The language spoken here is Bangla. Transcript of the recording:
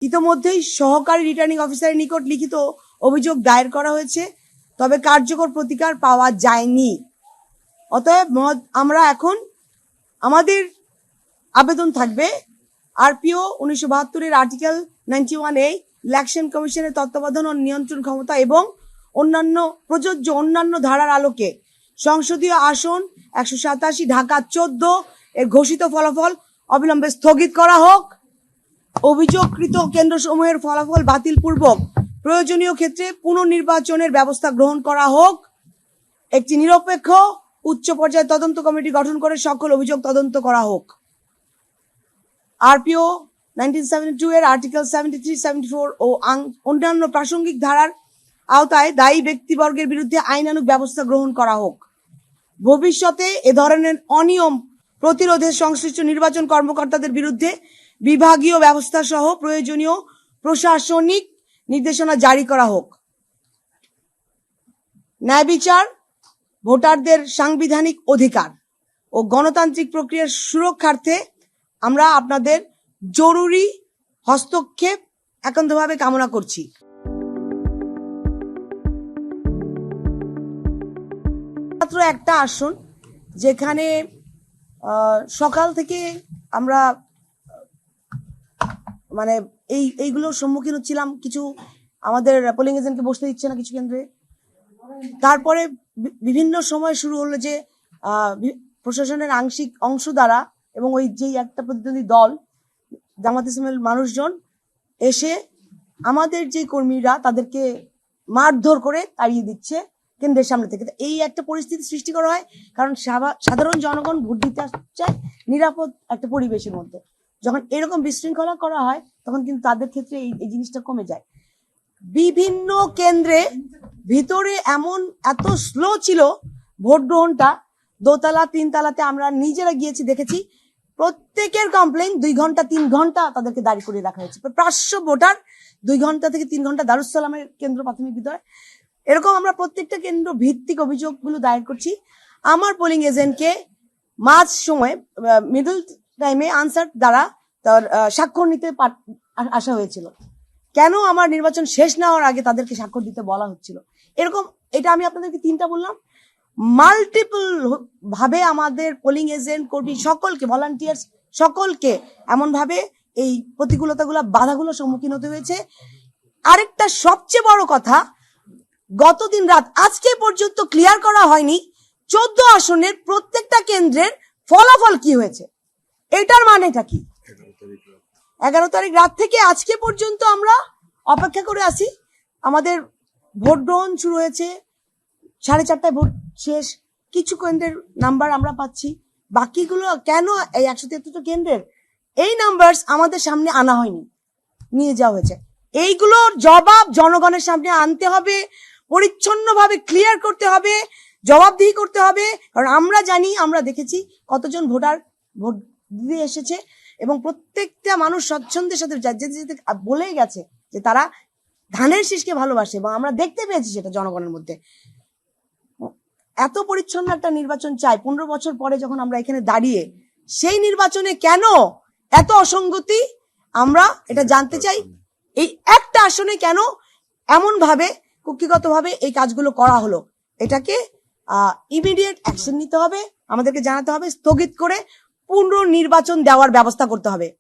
ইতোমধ্যেই সহকারী রিটার্নিং অফিসারের নিকট লিখিত অভিযোগ দায়ের করা হয়েছে, তবে কার্যকর প্রতিকার পাওয়া যায়নি। অতএব আমরা এখন আমাদের আবেদন থাকবে আরপিও 1972 আর্টিকেল 91A ইলেকশন কমিশনের তত্ত্বাবধান ও নিয়ন্ত্রণ ক্ষমতা এবং অন্যান্য প্রযোজ্য অন্যান্য ধারার আলোকে সংসদীয় আসন 187 ঢাকা 14 এর ঘোষিত ফলাফল অবিলম্বে স্থগিত করা হোক। অভিযোগকৃত কেন্দ্রসমূহের ফলাফল বাতিল পূর্বক প্রয়োজনীয় ক্ষেত্রে পুনর্নির্বাচনের ব্যবস্থা গ্রহণ করা হোক। একটি নিরপেক্ষ উচ্চ পর্যায়ে তদন্ত কমিটি গঠন করে সকল অভিযোগ তদন্ত করা হোক। আরপিও 1972 এর আর্টিকেল 73, 74 ও অন্যান্য প্রাসঙ্গিক ধারার আওতায় দায়ী ব্যক্তিবর্গের বিরুদ্ধে আইনানুগ ব্যবস্থা গ্রহণ করা হোক। ভবিষ্যতে এ ধরনের অনিয়ম প্রতিরোধে সংশ্লিষ্ট নির্বাচন কর্মকর্তাদের বিরুদ্ধে বিভাগীয় ব্যবস্থা সহ প্রয়োজনীয় প্রশাসনিক নির্দেশনা জারি করা হোক। ন্যায় বিচার, ভোটারদের সাংবিধানিক অধিকার ও গণতান্ত্রিক প্রক্রিয়ার সুরক্ষার্থে আমরা আপনাদের জরুরি হস্তক্ষেপ একান্তভাবে কামনা করছি। মাত্র একটা আসন যেখানে সকাল থেকে আমরা মানে এইগুলোর সম্মুখীন হচ্ছিলাম। কিছু আমাদের পোলিং এজেন্টকে বসতে দিচ্ছে না কিছু কেন্দ্রে। তারপরে বিভিন্ন সময় শুরু হলো যে প্রশাসনের আংশিক অংশ দ্বারা এবং ওই যেই একটা প্রতিদ্বন্দ্বী দল জামাত ইসলামের মানুষজন এসে আমাদের যে কর্মীরা তাদেরকে মারধর করে তাড়িয়ে দিচ্ছে কেন্দ্রের সামনে থেকে। এই একটা পরিস্থিতি সৃষ্টি করা হয় কারণ সাধারণ জনগণ ভোট দিতে চায় নিরাপদ একটা পরিবেশের মধ্যে। যখন এরকম বিশৃঙ্খলা করা হয় তখন কিন্তু তাদের ক্ষেত্রে এই জিনিসটা কমে যায়। বিভিন্ন কেন্দ্রে ভিতরে এত স্লো ছিল ভোট গ্রহণটা, দোতলা 3 তলাতে আমরা নিজেরা গিয়েছি দেখেছি। প্রত্যেকের কমপ্লেইন 2 ঘন্টা 3 ঘন্টা তাদেরকে দাঁড় করিয়ে রাখা হয়েছে। 500 ভোটার 2 ঘন্টা থেকে 3 ঘন্টা দারুসালামের কেন্দ্র প্রাথমিক বিদ্যালয়। এরকম আমরা প্রত্যেকটা কেন্দ্র ভিত্তিক অভিযোগগুলো দায়ের করছি। আমার পোলিং এজেন্টকে মাঝ সময় মিডল টাইমে আনসার দ্বারা তার স্বাক্ষর নিতে আসা হয়েছিল। কেন আমার নির্বাচন শেষ না হওয়ার আগে তাদেরকে স্বাক্ষর দিতে বলা হচ্ছিল? এরকম এটা আমি আপনাদেরকে 3টা বললাম। মাল্টিপল ভাবে আমাদের পোলিং এজেন্ট কর্মী সকলকে, ভলান্টিয়ার্স সকলকে এমন ভাবে এই প্রতিকূলতাগুলো বাধাগুলো সম্মুখীন হতে হয়েছে। আরেকটা সবচেয়ে বড় কথা, গতদিন রাত আজকে পর্যন্ত ক্লিয়ার করা হয়নি 14 আসনের প্রত্যেকটা কেন্দ্রের ফলাফল কি হয়েছে। এটার মানেটা কি? 11 তারিখ রাত থেকে আজকে পর্যন্ত আমরা অপেক্ষা করে আছি। আমাদের ভোট গ্রহণ শুরু হয়েছে 4:30টায়, ভোট শেষ। কিছু কেন্দ্রের নাম্বার আমরা পাচ্ছি, বাকিগুলো কেন এই 173টা কেন্দ্রের এই নাম্বার আমাদের সামনে আনা হয়নি, নিয়ে যাওয়া হয়েছে। এইগুলোর জবাব জনগণের সামনে আনতে হবে, পরিচ্ছন্নভাবে ক্লিয়ার করতে হবে, জবাবদিহি করতে হবে। কারণ আমরা জানি, আমরা দেখেছি কতজন ভোটার ভোট দিতে এসেছে এবং প্রত্যেকটা মানুষ স্বচ্ছন্দের সাথে যেতে বলে গেছে যে তারা ধানের শীষকে ভালোবাসে এবং আমরা দেখতে পেয়েছি সেটা জনগণের মধ্যে। এত পরিচ্ছন্ন একটা নির্বাচন চাই 15 বছর পরে যখন আমরা এখানে দাঁড়িয়ে, সেই নির্বাচনে কেন এত অসঙ্গতি আমরা এটা জানতে চাই। এই একটা আসনে কেন এমন ভাবে কুক্ষিগত ভাবে এই কাজগুলো করা হলো, এটাকে ইমিডিয়েট অ্যাকশন নিতে হবে, আমাদেরকে জানাতে হবে, স্থগিত করে পুনর্নির্বাচন দেওয়ার ব্যবস্থা করতে হবে।